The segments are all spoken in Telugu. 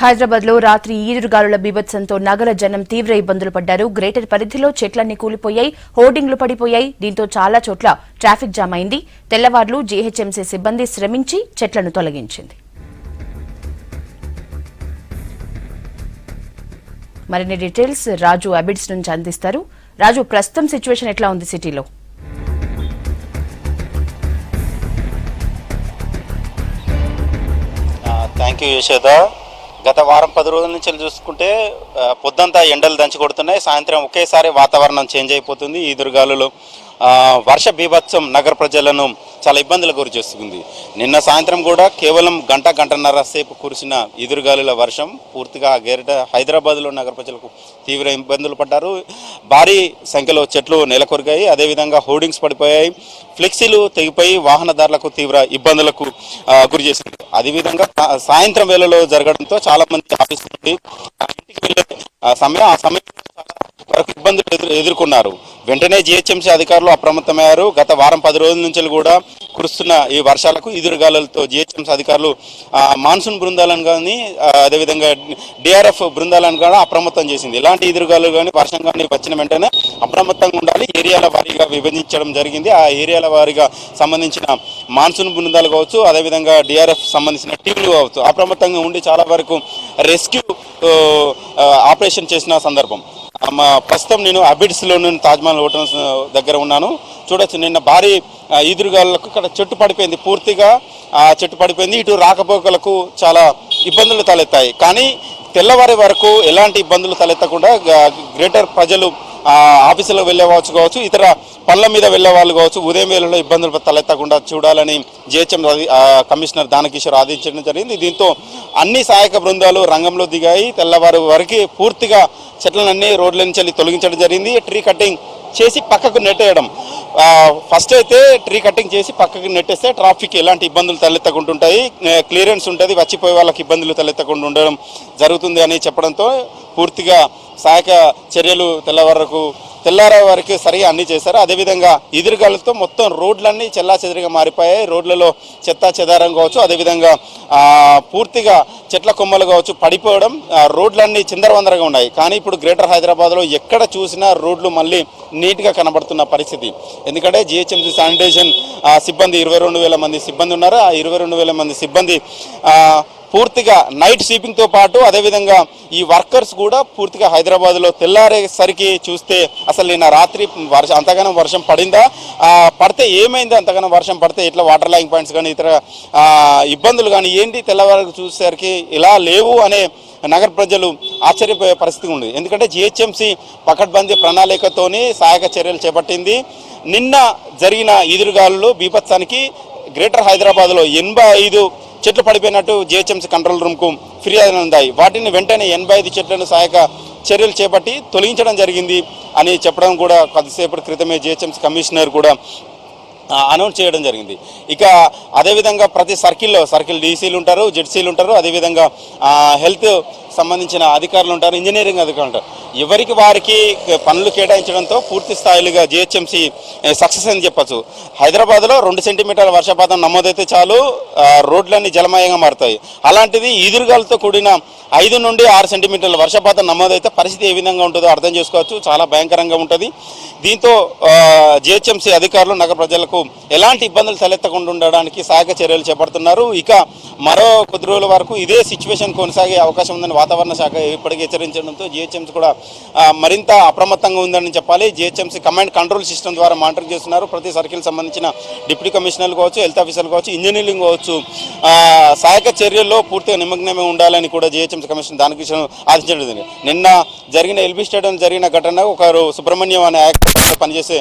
హైదరాబాద్ లో రాత్రి ఈదురుగాలుల బీభత్సంతో నగర జనం తీవ్ర ఇబ్బందులు పడ్డారు. గ్రేటర్ పరిధిలో చెట్లన్నీ కూలిపోయాయి, హోర్డింగ్లు పడిపోయాయి. దీంతో చాలా చోట్ల ట్రాఫిక్ జామ్ అయింది. తెల్లవార్లు జీహెచ్ఎంసీ సిబ్బంది శ్రమించి చెట్లను తొలగించింది. మరిన్ని డీటెయిల్స్ రాజు అబిడ్స్ నుంచి అందిస్తారు. రాజు, ప్రస్తుతం సిచ్యువేషన్ ఎట్లా ఉంది సిటీలో? Thank you Yashoda. గత వారం 10 రోజుల నుంచి చూసుకుంటే పొద్దంతా ఎండలు దంచి కొడుతున్నాయి. సాయంత్రం ఒకేసారి వాతావరణం చేంజ్ అయిపోతుంది. ఈదురుగాలులు వర్ష బీభత్సం నగర ప్రజలను చాలా ఇబ్బందులకు గురి చేస్తుంది. నిన్న సాయంత్రం కూడా కేవలం గంటన్నర సేపు కురిసిన ఈదురుగాలుల వర్షం పూర్తిగా హైదరాబాద్లో నగర ప్రజలకు తీవ్ర ఇబ్బందులు పడ్డారు. భారీ సంఖ్యలో చెట్లు నెలకొరిగాయి. అదేవిధంగా హోర్డింగ్స్ పడిపోయాయి, ఫ్లెక్సీలు తెగిపోయి వాహనదారులకు తీవ్ర ఇబ్బందులకు గురి చేసింది. అదేవిధంగా సాయంత్రం వేళలో జరగడంతో చాలా మంది ఆఫీస్ నుండి ఇంటికి వెళ్ళే ఆ సమయంలో వరకు ఇబ్బందులు ఎదుర్కొన్నారు. వెంటనే జీహెచ్ఎంసీ అధికారులు అప్రమత్తమయ్యారు. గత వారం 10 రోజుల నుంచి కూడా కురుస్తున్న ఈ వర్షాలకు ఈదురుగాలులతో జీహెచ్ఎంసీ అధికారులు మాన్సూన్ బృందాలను కానీ అదేవిధంగా డిఆర్ఎఫ్ బృందాలను కూడా అప్రమత్తం చేసింది. ఇలాంటి ఈదురుగాలు కానీ వర్షం కానీ వచ్చిన వెంటనే అప్రమత్తంగా ఉండాలి. ఏరియాల వారీగా విభజించడం జరిగింది. ఆ ఏరియాల వారీగా సంబంధించిన మాన్సూన్ బృందాలు కావచ్చు, అదేవిధంగా డిఆర్ఎఫ్ సంబంధించిన టీంలు కావచ్చు అప్రమత్తంగా ఉండి చాలా వరకు రెస్క్యూ ఆపరేషన్ చేసిన సందర్భం. ప్రస్తుతం నేను అబిడ్స్లో తాజ్మహల్ హోటల్స్ దగ్గర ఉన్నాను. చూడొచ్చు, నిన్న భారీ ఈదురుగాలులకు ఇక్కడ చెట్టు పడిపోయింది. పూర్తిగా చెట్టు పడిపోయింది. ఇటు రాకపోకలకు చాలా ఇబ్బందులు తలెత్తాయి. కానీ తెల్లవారి వరకు ఎలాంటి ఇబ్బందులు తలెత్తకుండా గ్రేటర్ ప్రజలు ఆఫీసులో వెళ్ళే వాళ్ళు కావచ్చు, ఇతర పనుల మీద వెళ్ళే వాళ్ళు కావచ్చు, ఉదయం వేళలో ఇబ్బందులు తలెత్తకుండా చూడాలని జీహెచ్ఎం కమిషనర్ దానకిషోర్ ఆదేశించడం జరిగింది. దీంతో అన్ని సహాయక బృందాలు రంగంలో దిగాయి. తెల్లవారు వరకు పూర్తిగా చెట్లన్నీ రోడ్ల నుంచి తొలగించడం జరిగింది. ట్రీ కటింగ్ చేసి పక్కకు నెట్టేయడం. ఫస్ట్ అయితే ట్రీ కటింగ్ చేసి పక్కకు నెట్టేస్తే ట్రాఫిక్ ఎలాంటి ఇబ్బందులు తలెత్తకుండా ఉంటాయి, క్లియరెన్స్ ఉంటుంది, వచ్చిపోయే వాళ్ళకి ఇబ్బందులు తలెత్తకుండా ఉండడం జరుగుతుంది అని చెప్పడంతో పూర్తిగా సహాయక చర్యలు తెల్లారే వరకు సరిగా అన్నీ చేశారు. అదేవిధంగా ఈదురుగాలులతో మొత్తం రోడ్లన్నీ చెల్లాచెదరిగా మారిపోయాయి. రోడ్లలో చెత్త చెదారం కావచ్చు, అదేవిధంగా పూర్తిగా చెట్ల కొమ్మలు కావచ్చు పడిపోవడం, రోడ్లన్నీ చిందరవందరగా ఉన్నాయి. కానీ ఇప్పుడు గ్రేటర్ హైదరాబాద్లో ఎక్కడ చూసినా రోడ్లు మళ్ళీ నీట్గా కనబడుతున్న పరిస్థితి. ఎందుకంటే జీహెచ్ఎంసీ శానిటేషన్ సిబ్బంది 22,000 మంది సిబ్బంది ఉన్నారు. ఆ 22,000 మంది సిబ్బంది పూర్తిగా నైట్ స్వీపింగ్తో పాటు అదేవిధంగా ఈ వర్కర్స్ కూడా పూర్తిగా హైదరాబాద్లో తెల్లారేసరికి చూస్తే అసలు నిన్న రాత్రి అంతగానో వర్షం పడిందా, పడితే ఏమైంది, అంతగానో వర్షం పడితే ఇట్లా వాటర్ లైన్ పాయింట్స్ కానీ ఇతర ఇబ్బందులు కానీ ఏంటి తెల్లవారికి చూసేసరికి ఇలా లేవు అనే నగర ప్రజలు ఆశ్చర్యపోయే పరిస్థితి ఉంది. ఎందుకంటే జీహెచ్ఎంసీ పకడ్బందీ ప్రణాళికతోని సహాయక చర్యలు చేపట్టింది. నిన్న జరిగిన ఈదురుగాలులు బీభత్సానికి గ్రేటర్ హైదరాబాద్లో 85 చెట్లు పడిపోయినట్టు జీహెచ్ఎంసీ కంట్రోల్ రూమ్కు ఫిర్యాదులు అందాయి. వాటిని వెంటనే 85 చెట్లను సహాయక చర్యలు చేపట్టి తొలగించడం జరిగింది అని చెప్పడం కూడా కొద్దిసేపటి క్రితమే జీహెచ్ఎంసీ కమిషనర్ కూడా అనౌన్స్ చేయడం జరిగింది. ఇక అదేవిధంగా ప్రతి సర్కిల్ డీసీలు ఉంటారు, జెడ్సీలు ఉంటారు, అదేవిధంగా హెల్త్ సంబంధించిన అధికారులు ఉంటారు, ఇంజనీరింగ్ అధికారులు ఉంటారు. ఎవరికి వారికి పనులు కేటాయించడంతో పూర్తి స్థాయిలుగా జీహెచ్ఎంసీ సక్సెస్ అని చెప్పచ్చు. హైదరాబాద్లో 2 సెంటీమీటర్ల వర్షపాతం నమోదైతే చాలు రోడ్లన్నీ జలమయంగా మారుతాయి. అలాంటిది ఈదురుగాలతో కూడిన 5 నుండి 6 సెంటీమీటర్ల వర్షపాతం నమోదైతే పరిస్థితి ఏ విధంగా ఉంటుందో అర్థం చేసుకోవచ్చు. చాలా భయంకరంగా ఉంటుంది. దీంతో జీహెచ్ఎంసీ అధికారులు నగర ప్రజలకు ఎలాంటి ఇబ్బందులు తలెత్తకుండా ఉండడానికి సహాయక చర్యలు చేపడుతున్నారు. ఇక మరో కొద్ది రోజుల వరకు ఇదే సిచ్యువేషన్ కొనసాగే అవకాశం ఉందని వాతావరణ శాఖ ఇప్పటికే హెచ్చరించడంతో జీహెచ్ఎంసీ కూడా మరింత అప్రమత్తంగా ఉందని చెప్పాలి. జీహెచ్ఎంసీ కమాండ్ కంట్రోల్ సిస్టమ్ ద్వారా మానిటరింగ్ చేస్తున్నారు. ప్రతి సర్కిల్ సంబంధించిన డిప్యూటీ కమిషనర్లు కావచ్చు, హెల్త్ ఆఫీసర్లు కావచ్చు, ఇంజనీరింగ్ కావచ్చు సహాయక చర్యల్లో పూర్తిగా నిమగ్నమే ఉండాలని కూడా జీహెచ్ఎంసీ కమిషనర్ దానికిషోర్ ఆదేశించడం జరిగింది. నిన్న జరిగిన ఎల్బీ స్టేడియం జరిగిన ఘటన ఒకరు సుబ్రహ్మణ్యం అనే పనిచేసే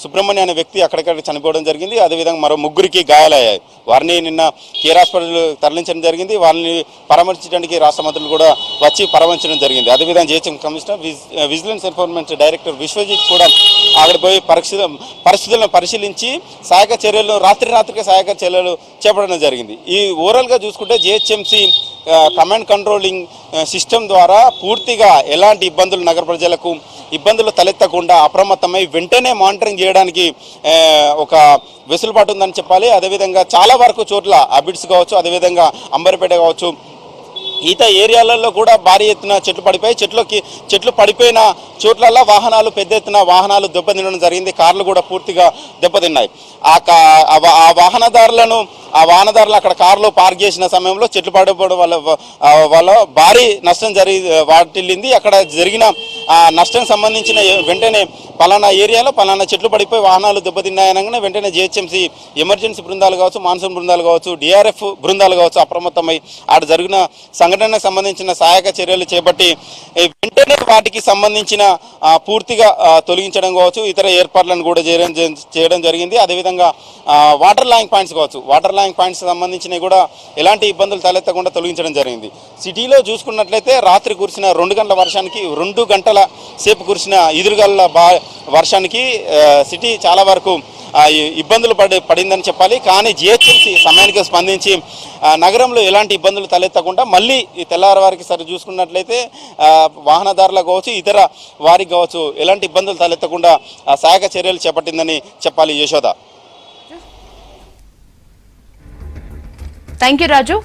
సుబ్రహ్మణ్యం అనే వ్యక్తి అక్కడిక్కడ చనిపోవడం జరిగింది. అదేవిధంగా మరో 3 గాయాలయ్యాయి. వారిని నిన్న కేర్ హాస్పిటల్ తరలించడం జరిగింది. వారిని పరామర్శించడానికి రాష్ట్ర మంత్రులు కూడా వచ్చి పరామర్శించడం జరిగింది. అదేవిధంగా GHM commissioner vigilance enforcement director Vishwajit కూడా అక్కడ పోయి పరిస్థితులను పరిశీలించి సహాయక చర్యలు రాత్రికి సహాయక చర్యలు చేపట్టడం జరిగింది. ఈ ఓవరాల్గా చూసుకుంటే జీహెచ్ఎంసీ కమాండ్ కంట్రోలింగ్ సిస్టమ్ ద్వారా పూర్తిగా ఎలాంటి ఇబ్బందులు నగర ప్రజలకు ఇబ్బందులు తలెత్తకుండా అప్రమత్తమై వెంటనే మానిటరింగ్ చేయడానికి ఒక వెసులుబాటు ఉందని చెప్పాలి. అదేవిధంగా చాలా వరకు చోట్ల అబిడ్స్ కావచ్చు, అదేవిధంగా అంబర్పేట కావచ్చు, ఈత ఏరియాలలో కూడా భారీ ఎత్తున చెట్లు పడిపోయి చెట్లు పడిపోయిన చోట్లలో వాహనాలు పెద్ద ఎత్తున వాహనాలు దెబ్బతినడం జరిగింది. కార్లు కూడా పూర్తిగా దెబ్బతిన్నాయి. ఆ వాహనదారులు అక్కడ కార్లు పార్క్ చేసిన సమయంలో చెట్లు పడిపోవడం వల్ల భారీ నష్టం వాటిల్లింది. అక్కడ జరిగిన నష్టం సంబంధించిన వెంటనే పలానా ఏరియాలో పలానా చెట్లు పడిపోయి వాహనాలు దెబ్బతిన్నాయనగానే వెంటనే జిహెచ్ఎంసీ ఎమర్జెన్సీ బృందాలు కావచ్చు, మాన్సూన్ బృందాలు కావచ్చు, డిఆర్ఎఫ్ బృందాలు కావచ్చు అప్రమత్తమై ఆడ జరిగిన సంఘటనకు సంబంధించిన సహాయక చర్యలు చేపట్టి వెంటనే వాటికి సంబంధించిన పూర్తిగా తొలగించడం కావచ్చు, ఇతర ఏర్పాట్లను కూడా చేయడం జరిగింది. అదేవిధంగా వాటర్ లాయింగ్ పాయింట్స్ కావచ్చు, వాటర్ లాయింగ్ పాయింట్స్ సంబంధించినవి కూడా ఎలాంటి ఇబ్బందులు తలెత్తకుండా తొలగించడం జరిగింది. సిటీలో చూసుకున్నట్లయితే రాత్రి కురిసిన 2 గంటల వర్షానికి 2 గంటల సేపు కురిసిన ఈదురుగాలుల వర్షానికి సిటీ చాలా వరకు ఇబ్బందులు పడిందని చెప్పాలి. కానీ జిహెచ్ఎంసీ సమయానికి స్పందించి నగరంలో ఎలాంటి ఇబ్బందులు తలెత్తకుండా మళ్ళీ ఈ తెల్లవారి సరి చూసుకున్నట్లయితే వాహనదారులకు కావచ్చు, ఇతర వారికి కావచ్చు ఎలాంటి ఇబ్బందులు తలెత్తకుండా సహాయక చర్యలు చేపట్టిందని చెప్పాలి. యశోద. Thank you Raju.